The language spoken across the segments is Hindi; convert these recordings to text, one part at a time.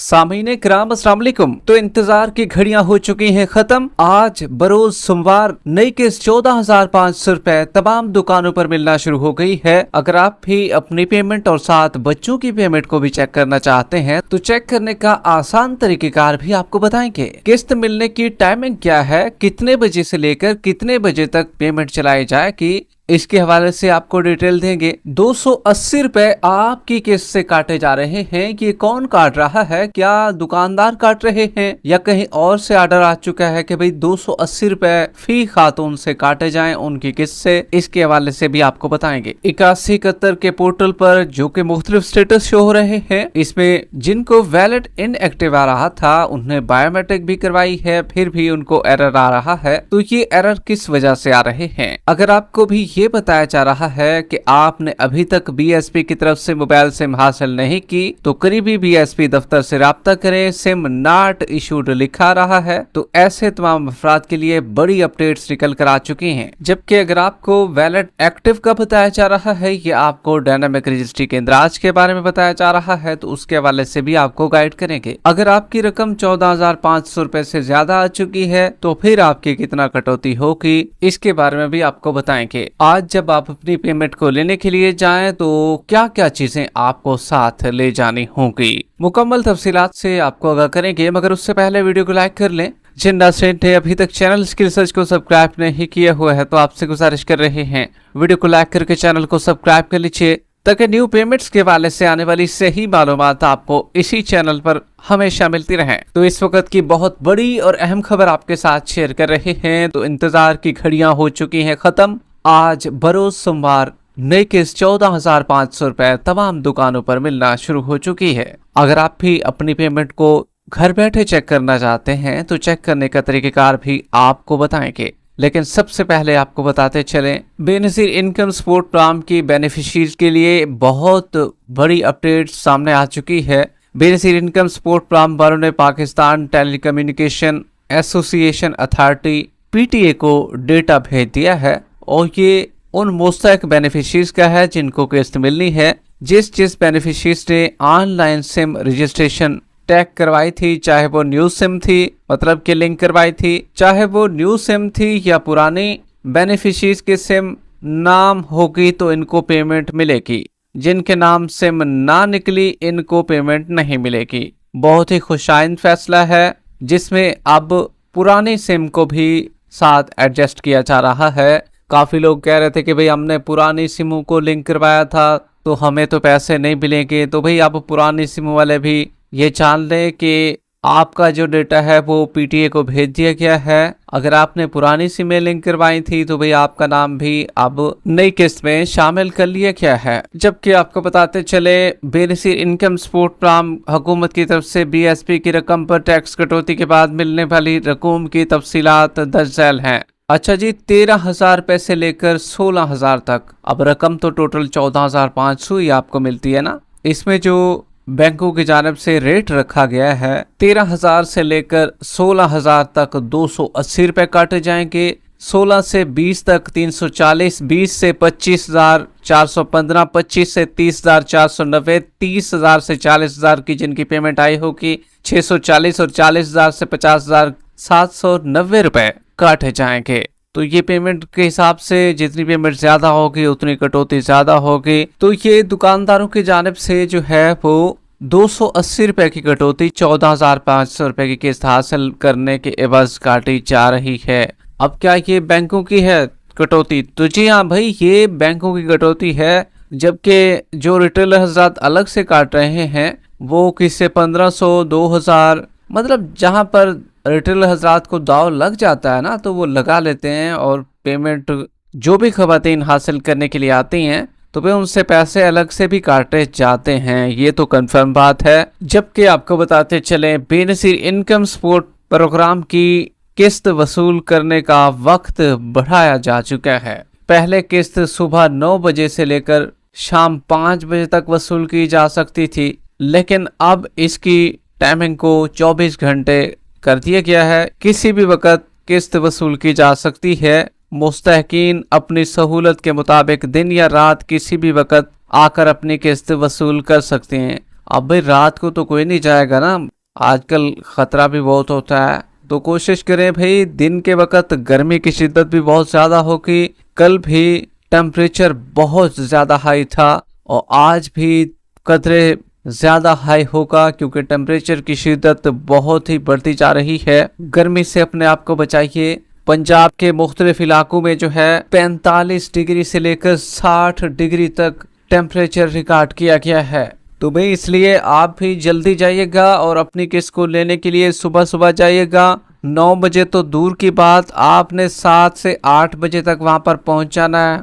सामीने किराम अस्सलाम वालेकुम। तो इंतजार की घड़ियां हो चुकी हैं खत्म। आज बरोज सोमवार नई किस्त 14,500 रुपए तमाम दुकानों पर मिलना शुरू हो गई है। अगर आप भी अपनी पेमेंट और साथ बच्चों की पेमेंट को भी चेक करना चाहते हैं तो चेक करने का आसान तरीकेकार भी आपको बताएंगे। किस्त मिलने की टाइमिंग क्या है, कितने बजे से लेकर कितने बजे तक पेमेंट चलाई जाएगी, इसके हवाले से आपको डिटेल देंगे। 280 रुपए आपकी किस्त से काटे जा रहे हैं। ये कौन काट रहा है? क्या दुकानदार काट रहे हैं या कहीं और से ऑर्डर आ चुका है कि भाई 280 रुपए फी खातून से काटे जाएं उनकी किस्त से? इसके हवाले से भी आपको बताएंगे। 8171 के पोर्टल पर जो कि मुख्तलिफ स्टेटस शो हो रहे हैं, इसमें जिनको वैलेट इनएक्टिव आ रहा था उन्होंने बायोमेट्रिक भी करवाई है, फिर भी उनको एरर आ रहा है। तो ये एरर किस वजह से आ रहे हैं? अगर आपको भी ये बताया जा रहा है कि आपने अभी तक बीएसपी की तरफ से मोबाइल सिम हासिल नहीं की तो करीबी बीएसपी दफ्तर से राब्ता करें। सिम नॉट इशूड लिखा रहा है। तो ऐसे तमाम अफराद के लिए बड़ी अपडेट्स निकल कर आ चुकी हैं। जबकि अगर आपको वैलेट एक्टिव का बताया जा रहा है या आपको डायनामिक रजिस्ट्री के इंदराज के बारे में बताया जा रहा है तो उसके हवाले से भी आपको गाइड करेंगे। अगर आपकी रकम 14,500 रुपए से ज्यादा आ चुकी है तो फिर आपकी कितना कटौती होगी, इसके बारे में भी आपको बताएंगे। आज जब आप अपनी पेमेंट को लेने के लिए जाएं तो क्या क्या चीजें आपको साथ ले जानी होंगी, मुकम्मल तफसीलात से आपको आगाह करेंगे। मगर उससे पहले वीडियो को लाइक कर लें। जिन नाज़रीन ने अभी तक चैनल स्किल सर्च को सब्सक्राइब नहीं किया हुआ है तो आपसे गुजारिश कर रहे हैं वीडियो को लाइक करके चैनल को सब्सक्राइब कर लीजिए ताकि न्यू पेमेंट्स के हवाले से आने वाली सही मालूमात आपको इसी चैनल पर हमेशा मिलती रहे। तो इस वक्त की बहुत बड़ी और अहम खबर आपके साथ शेयर कर रहे हैं। तो इंतजार की घड़ियां हो चुकी हैं खत्म। आज बरोज सोमवार नई किस्त 14,500 रुपए तमाम दुकानों पर मिलना शुरू हो चुकी है। अगर आप भी अपनी पेमेंट को घर बैठे चेक करना चाहते हैं तो चेक करने का तरीकेकार भी आपको बताएंगे। लेकिन सबसे पहले आपको बताते चलें, बेनज़ीर इनकम सपोर्ट प्रोग्राम की बेनिफिशियरीज के लिए बहुत बड़ी अपडेट सामने आ चुकी है। बेनज़ीर इनकम सपोर्ट प्रोग्राम वालों ने Pakistan telecommunication association authority PTA को डेटा भेज दिया है और ये उन मुस्तहक बेनिफिशरीज का है जिनको किस्त मिलनी है। जिस बेनिफिशरीज ने ऑनलाइन सिम रजिस्ट्रेशन टैग करवाई थी, चाहे वो न्यू सिम थी मतलब कि लिंक करवाई थी, चाहे वो न्यू सिम थी या पुरानी बेनिफिशरीज की सिम नाम होगी तो इनको पेमेंट मिलेगी। जिनके नाम सिम ना निकली इनको पेमेंट नहीं मिलेगी। बहुत ही खुशाइन फैसला है जिसमें अब पुरानी सिम को भी साथ एडजस्ट किया जा रहा है। काफी लोग कह रहे थे कि भाई हमने पुरानी सिमों को लिंक करवाया था तो हमें तो पैसे नहीं मिलेंगे। तो भाई आप पुरानी सिम वाले भी ये जान लें कि आपका जो डेटा है वो पीटीए को भेज दिया गया है। अगर आपने पुरानी सिमें लिंक करवाई थी तो भाई आपका नाम भी अब नई किस्त में शामिल कर लिया गया है। जबकि आपको बताते चले, बेनज़ीर इनकम सपोर्ट प्रोग्राम हुकूमत की तरफ से बीएसपी की रकम पर टैक्स कटौती के बाद मिलने वाली रकूम की तफसीलात दर्ज झैल हैं। अच्छा जी, 13,000 रुपए से लेकर 16,000 तक। अब रकम तो टोटल 14,500 ही आपको मिलती है ना। इसमें जो बैंकों की जानिब से रेट रखा गया है 13,000 से लेकर 16,000 तक 280 रुपए काटे जाएंगे। 16 से 20 तक 340, 20 से 25,415, 25 से 30,490, 30,000 से 40,000 की जिनकी पेमेंट आई होगी 640 और 40,000 से 50,790 रुपए काटे जाएंगे। तो ये पेमेंट के हिसाब से जितनी पेमेंट ज्यादा होगी उतनी कटौती ज्यादा होगी। तो ये दुकानदारों की जानिब से जो है वो 280 रुपए की कटौती 14,500 रुपए की किस्त हासिल करने के एवज काटी जा रही है। अब क्या ये बैंकों की है कटौती? तो जी हाँ भाई, ये बैंकों की कटौती है। जबकि जो रिटेलर हजरात अलग से काट रहे हैं वो किससे 1,500, 2,000, मतलब जहां पर रिटेलर हजरात को दाव लग जाता है ना तो वो लगा लेते हैं और पेमेंट जो भी खवातीन हासिल करने के लिए आती हैं तो वे उनसे पैसे अलग से भी काटे जाते हैं। ये तो कंफर्म बात है। जबकि आपको बताते चले, बेनज़ीर इनकम सपोर्ट प्रोग्राम की किस्त वसूल करने का वक्त बढ़ाया जा चुका है। पहले किस्त सुबह 9 बजे से लेकर शाम 5 बजे तक वसूल की जा सकती थी, लेकिन अब इसकी टाइमिंग को 24 घंटे कर दिया गया है। किसी भी वक्त किस्त वसूल की जा सकती है। मुस्तहकीन अपनी सहूलत के मुताबिक दिन या रात किसी भी वक्त आकर अपनी किस्त वसूल कर सकते हैं। अब भाई रात को तो कोई नहीं जाएगा ना, आजकल खतरा भी बहुत होता है। तो कोशिश करें भाई, दिन के वक्त गर्मी की शिद्दत भी बहुत ज्यादा होगी। कल भी टेम्परेचर बहुत ज्यादा हाई था और आज भी कतरे ज्यादा हाई होगा, क्योंकि टेम्परेचर की शिद्दत बहुत ही बढ़ती जा रही है। गर्मी से अपने आप को बचाइए। पंजाब के मुख्तलिफ इलाकों में जो है 45 डिग्री से लेकर 60 डिग्री तक टेम्परेचर रिकॉर्ड किया गया है। तो भाई इसलिए आप भी जल्दी जाइएगा और अपनी किस्त को लेने के लिए सुबह सुबह जाइएगा। 9 बजे तो दूर की बात, आपने 7 से 8 बजे तक वहां पर पहुंच जाना है।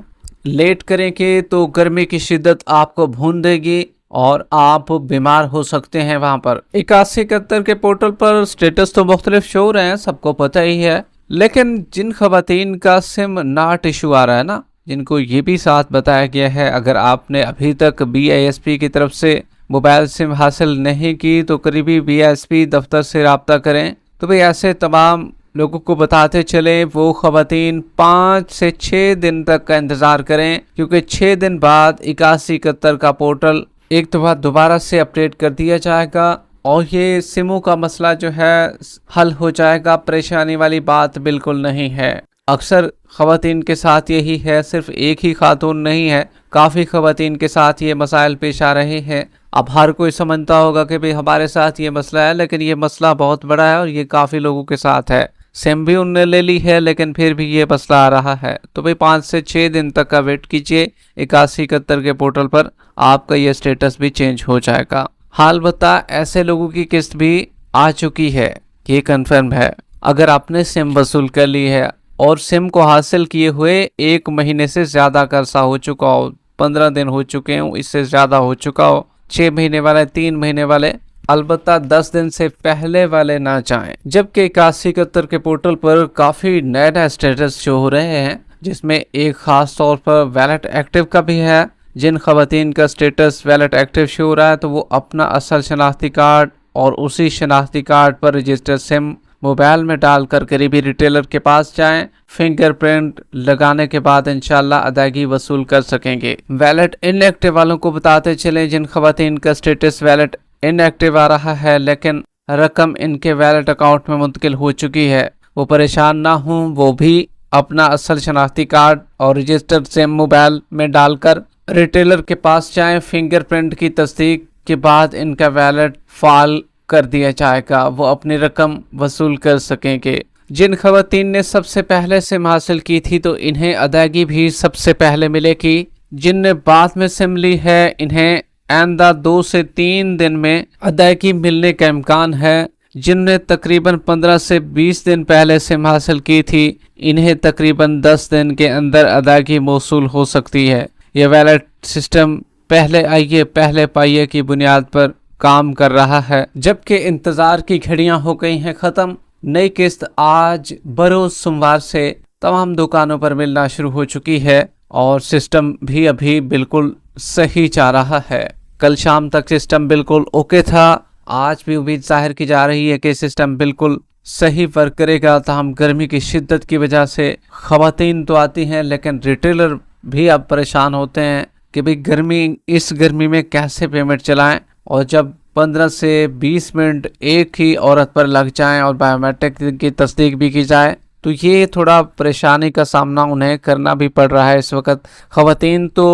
लेट करेंगे तो गर्मी की शिद्दत आपको भून देगी और आप बीमार हो सकते हैं। वहां पर 8171 के पोर्टल पर स्टेटस तो मुख्तलिफ शो हो रहे हैं, सबको पता ही है, लेकिन जिन खवातीन का सिम नॉट इशू आ रहा है ना, जिनको ये भी साथ बताया गया है, अगर आपने अभी तक BISP की तरफ से मोबाइल सिम हासिल नहीं की तो करीबी BISP दफ्तर से रब्ता करें। तो भाई ऐसे तमाम लोगों को बताते चले, वो खवातीन 5 से 6 दिन तक का इंतजार करें, क्योंकि 6 दिन बाद 8171 का पोर्टल एक दफा दोबारा से अपडेट कर दिया जाएगा और ये सिमों का मसला जो है हल हो जाएगा। परेशानी वाली बात बिल्कुल नहीं है। अक्सर खवातीन के साथ यही है, सिर्फ एक ही खातून नहीं है, काफ़ी खवातीन के साथ ये मसाइल पेश आ रहे हैं। अब हर कोई समझता होगा कि भाई हमारे साथ ये मसला है, लेकिन ये मसला बहुत बड़ा है और ये काफ़ी लोगों के साथ है। सिम भी उनने ले ली है लेकिन फिर भी ये मसला आ रहा है। तो भाई 5 से 6 दिन तक का वेट कीजिए। 8171 के पोर्टल पर आपका ये स्टेटस भी चेंज हो जाएगा। हाल बता ऐसे लोगों की किस्त भी आ चुकी है, ये कंफर्म है। अगर आपने सिम वसूल कर ली है और सिम को हासिल किए हुए 1 महीने से ज़्यादा का अरसा हो चुका हो, 15 दिन हो चुके हो, इससे ज़्यादा हो चुका हो, 6 महीने वाले, 3 महीने वाले, अलबत्ता 10 दिन से पहले वाले ना चाहें। जबकि 8171 के पोर्टल पर काफ़ी नए स्टेटस शो हो रहे हैं, जिसमें एक ख़ास तौर पर वैलेट एक्टिव का भी है। जिन खवातीन का स्टेटस वैलेट एक्टिव शो हो रहा है तो वो अपना असल शनाख्ती कार्ड और उसी शनाख्ती कार्ड पर रजिस्टर्ड सिम मोबाइल में डालकर करीबी रिटेलर के पास जाएं। फिंगरप्रिंट लगाने के बाद इंशाल्लाह अदायगी वसूल कर सकेंगे। वैलेट इनएक्टिव वालों को बताते चले, जिन खवातीन का स्टेटस वैलेट इनएक्टिव आ रहा है लेकिन रकम इनके वैलेट अकाउंट में मुंतकिल हो चुकी है, वो परेशान ना हों। वो भी अपना असल शनाख्ती कार्ड और रजिस्टर्ड सिम मोबाइल में डालकर रिटेलर के पास जाएं। फिंगरप्रिंट की तस्दीक के बाद इनका वैलेट फाल कर दिया जाएगा, वो अपनी रकम वसूल कर सकेंगे। जिन खवातीन ने सबसे पहले सिम हासिल की थी तो इन्हें अदायगी भी सबसे पहले मिलेगी। जिनने बाद में सिम ली है इन्हें आइंदा 2 से 3 दिन में अदायगी मिलने का इम्कान है। जिनने तकरीबन 15 से 20 दिन पहले सिम हासिल की थी इन्हें तकरीबन 10 दिन के अंदर अदायगी मौसूल हो सकती है। यह वैलेट सिस्टम पहले आइए पहले पाइए की बुनियाद पर काम कर रहा है। जबकि इंतजार की घड़ियां हो गई हैं ख़त्म। नई किस्त आज बरोज सोमवार से तमाम दुकानों पर मिलना शुरू हो चुकी है और सिस्टम भी अभी बिल्कुल सही जा रहा है। कल शाम तक सिस्टम बिल्कुल ओके था, आज भी उम्मीद जाहिर की जा रही है कि सिस्टम बिल्कुल सही वर्क करेगा। ताहम गर्मी की शिद्दत की वजह से खवातीन तो आती हैं लेकिन रिटेलर भी अब परेशान होते हैं कि भाई इस गर्मी में कैसे पेमेंट चलाएं, और जब 15 से 20 मिनट एक ही औरत पर लग जाएं और बायोमेट्रिक की तस्दीक भी की जाए तो ये थोड़ा परेशानी का सामना उन्हें करना भी पड़ रहा है। इस वक्त खवातीन तो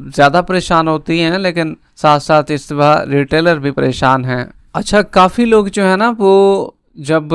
ज़्यादा परेशान होती हैं लेकिन साथ साथ इस बार रिटेलर भी परेशान हैं। अच्छा, काफ़ी लोग जो है ना, वो जब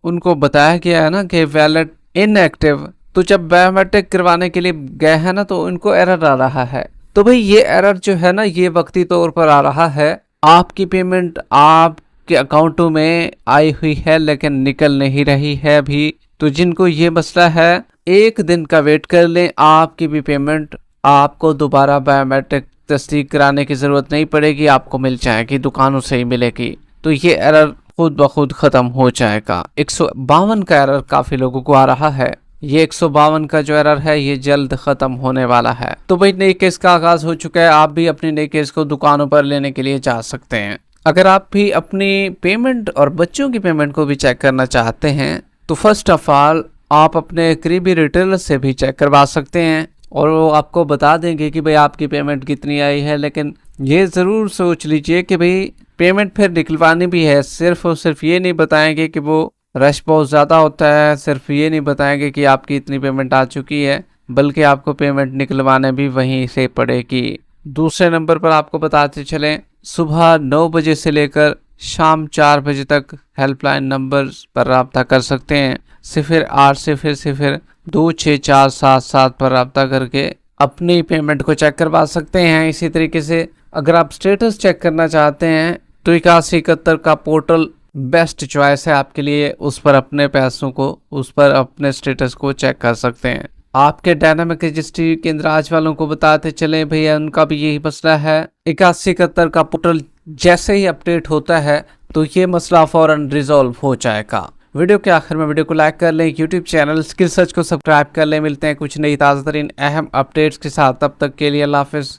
उनको बताया गया है ना कि वैलेट इनएक्टिव, तो जब बायोमेट्रिक करवाने के लिए गए हैं ना तो उनको एरर आ रहा है। तो भाई ये एरर जो है ना ये वक्ती तौर पर आ रहा है। आपकी पेमेंट आपके अकाउंटों में आई हुई है लेकिन निकल नहीं रही है अभी। तो जिनको ये मसला है 1 दिन का वेट कर लें, आपकी भी पेमेंट आपको दोबारा बायोमेट्रिक तस्दीक कराने की ज़रूरत नहीं पड़ेगी, आपको मिल जाएगी, दुकानों से ही मिलेगी। तो ये एरर खुद ब खुद ख़त्म हो जाएगा। 152 का एरर काफ़ी लोगों को आ रहा है, ये 152 का जो एरर है ये जल्द ख़त्म होने वाला है। तो भाई नई केस का आगाज़ हो चुका है, आप भी अपनी नई केस को दुकानों पर लेने के लिए जा सकते हैं। अगर आप भी अपनी पेमेंट और बच्चों की पेमेंट को भी चेक करना चाहते हैं तो फर्स्ट ऑफ ऑल आप अपने करीबी रिटेलर से भी चेक करवा सकते हैं और वो आपको बता देंगे कि भाई आपकी पेमेंट कितनी आई है। लेकिन ये ज़रूर सोच लीजिए कि भाई पेमेंट फिर निकलवानी भी है, सिर्फ और सिर्फ ये नहीं बताएंगे कि वो रश बहुत ज़्यादा होता है, सिर्फ ये नहीं बताएंगे कि आपकी इतनी पेमेंट आ चुकी है, बल्कि आपको पेमेंट निकलवाने भी वहीं से पड़ेगी। दूसरे नंबर पर आपको बताते चलें, सुबह 9 बजे से लेकर शाम 4 बजे तक हेल्पलाइन नंबर पर रब्ता कर सकते हैं। 08 से फिर 264777 पर रब्ता करके अपनी पेमेंट को चेक करवा सकते हैं। इसी तरीके से अगर आप स्टेटस चेक करना चाहते हैं तो 8171 का पोर्टल बेस्ट चॉइस है आपके लिए। उस पर अपने पैसों को, उस पर अपने स्टेटस को चेक कर सकते हैं। आपके डायनामिक रजिस्ट्री केंद्र आज वालों को बताते चले भैया, उनका भी यही मसला है। 8171 का पोर्टल जैसे ही अपडेट होता है तो ये मसला फौरन रिजॉल्व हो जाएगा। वीडियो के आखिर में वीडियो को लाइक कर लें, यूट्यूब चैनल स्किल सर्च को सब्सक्राइब कर लें। मिलते हैं कुछ नई ताज़ा तरीन अहम अपडेट्स के साथ, तब तक के लिए अल्लाह हाफिज़।